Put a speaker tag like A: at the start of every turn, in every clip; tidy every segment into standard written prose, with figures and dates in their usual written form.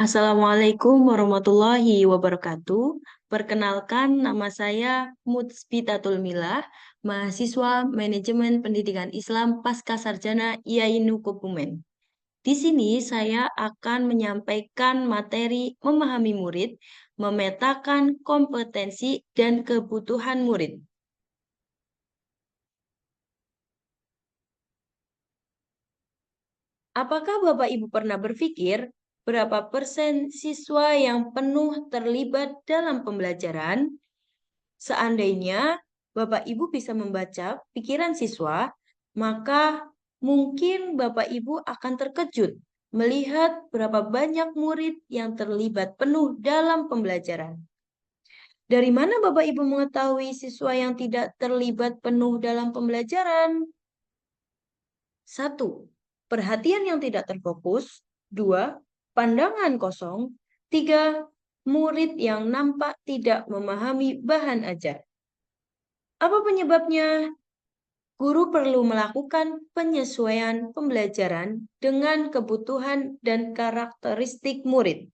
A: Assalamualaikum warahmatullahi wabarakatuh. Perkenalkan, nama saya Mutsbitatul Milah, mahasiswa Manajemen Pendidikan Islam Pasca Sarjana IAINU Kebumen. Di sini saya akan menyampaikan materi memahami murid, memetakan kompetensi dan kebutuhan murid. Apakah Bapak Ibu pernah berpikir berapa persen siswa yang penuh terlibat dalam pembelajaran? Seandainya Bapak Ibu bisa membaca pikiran siswa, maka mungkin Bapak Ibu akan terkejut melihat berapa banyak murid yang terlibat penuh dalam pembelajaran. Dari mana Bapak Ibu mengetahui siswa yang tidak terlibat penuh dalam pembelajaran? Satu, perhatian yang tidak terfokus. Dua, pandangan kosong. Tiga, murid yang nampak tidak memahami bahan ajar. Apa penyebabnya? Guru perlu melakukan penyesuaian pembelajaran dengan kebutuhan dan karakteristik murid.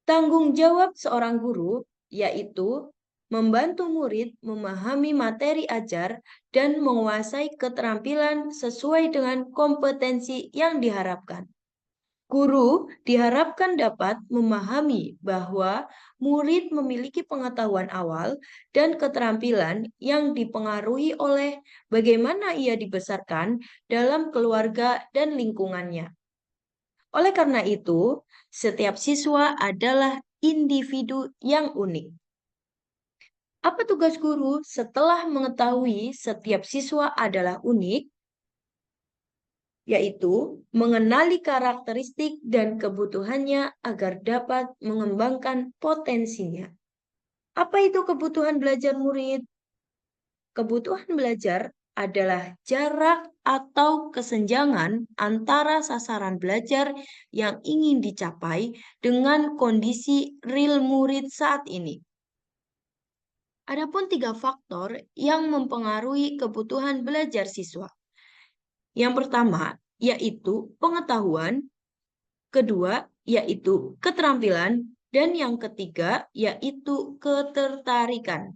A: Tanggung jawab seorang guru yaitu membantu murid memahami materi ajar dan menguasai keterampilan sesuai dengan kompetensi yang diharapkan. Guru diharapkan dapat memahami bahwa murid memiliki pengetahuan awal dan keterampilan yang dipengaruhi oleh bagaimana ia dibesarkan dalam keluarga dan lingkungannya. Oleh karena itu, setiap siswa adalah individu yang unik. Apa tugas guru setelah mengetahui setiap siswa adalah unik? Yaitu mengenali karakteristik dan kebutuhannya agar dapat mengembangkan potensinya. Apa itu kebutuhan belajar murid? Kebutuhan belajar adalah jarak atau kesenjangan antara sasaran belajar yang ingin dicapai dengan kondisi real murid saat ini. Adapun tiga faktor yang mempengaruhi kebutuhan belajar siswa. Yang pertama, yaitu pengetahuan. Kedua, yaitu keterampilan. Dan yang ketiga, yaitu ketertarikan.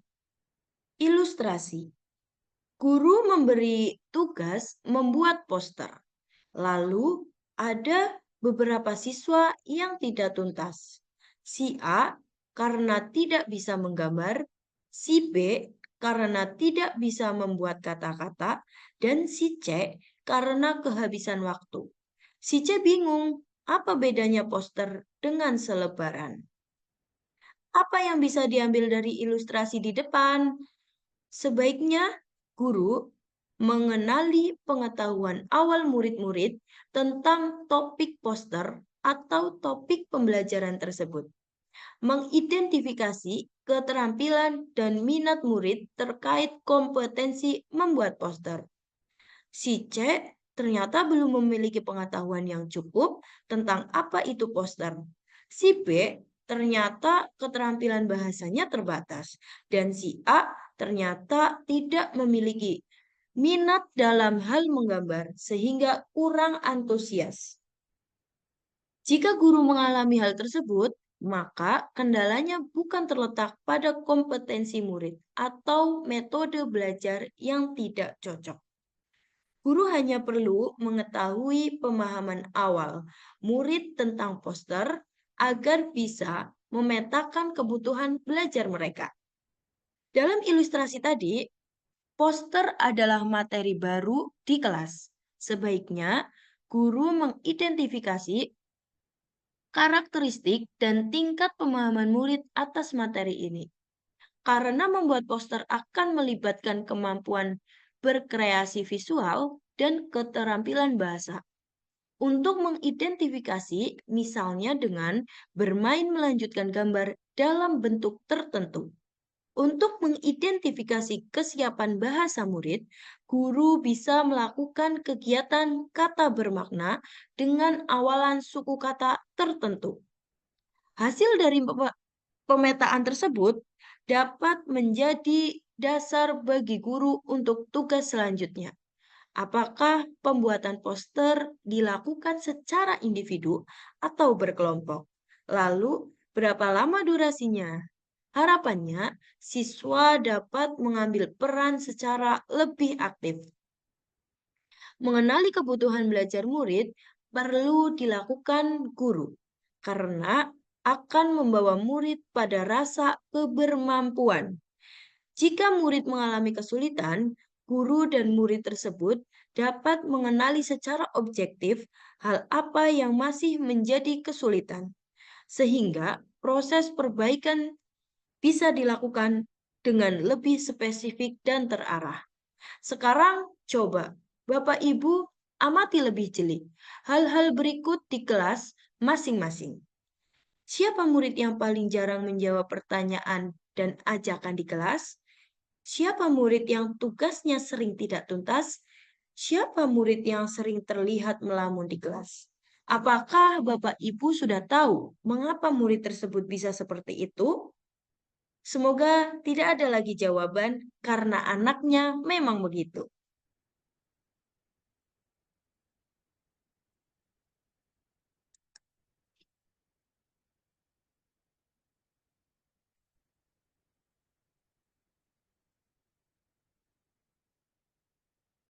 A: Ilustrasi. Guru memberi tugas membuat poster. Lalu, ada beberapa siswa yang tidak tuntas. Si A karena tidak bisa menggambar, si B karena tidak bisa membuat kata-kata, dan si C karena kehabisan waktu. Si C bingung, apa bedanya poster dengan selebaran? Apa yang bisa diambil dari ilustrasi di depan? Sebaiknya guru mengenali pengetahuan awal murid-murid tentang topik poster atau topik pembelajaran tersebut. Mengidentifikasi keterampilan dan minat murid terkait kompetensi membuat poster. Si C ternyata belum memiliki pengetahuan yang cukup tentang apa itu poster. Si B ternyata keterampilan bahasanya terbatas. Dan si A ternyata tidak memiliki minat dalam hal menggambar sehingga kurang antusias. Jika guru mengalami hal tersebut, maka kendalanya bukan terletak pada kompetensi murid atau metode belajar yang tidak cocok. Guru hanya perlu mengetahui pemahaman awal murid tentang poster agar bisa memetakan kebutuhan belajar mereka. Dalam ilustrasi tadi, poster adalah materi baru di kelas. Sebaiknya guru mengidentifikasi karakteristik dan tingkat pemahaman murid atas materi ini. Karena membuat poster akan melibatkan kemampuan berkreasi visual dan keterampilan bahasa. Untuk mengidentifikasi, misalnya dengan bermain melanjutkan gambar dalam bentuk tertentu. Untuk mengidentifikasi kesiapan bahasa murid, guru bisa melakukan kegiatan kata bermakna dengan awalan suku kata tertentu. Hasil dari pemetaan tersebut dapat menjadi dasar bagi guru untuk tugas selanjutnya. Apakah pembuatan poster dilakukan secara individu atau berkelompok? Lalu, berapa lama durasinya? Harapannya, siswa dapat mengambil peran secara lebih aktif. Mengenali kebutuhan belajar murid perlu dilakukan guru, karena akan membawa murid pada rasa kebermampuan. Jika murid mengalami kesulitan, guru dan murid tersebut dapat mengenali secara objektif hal apa yang masih menjadi kesulitan, sehingga proses perbaikan bisa dilakukan dengan lebih spesifik dan terarah. Sekarang coba Bapak Ibu amati lebih jeli hal-hal berikut di kelas masing-masing. Siapa murid yang paling jarang menjawab pertanyaan dan ajakan di kelas? Siapa murid yang tugasnya sering tidak tuntas? Siapa murid yang sering terlihat melamun di kelas? Apakah Bapak Ibu sudah tahu mengapa murid tersebut bisa seperti itu? Semoga tidak ada lagi jawaban karena anaknya memang begitu.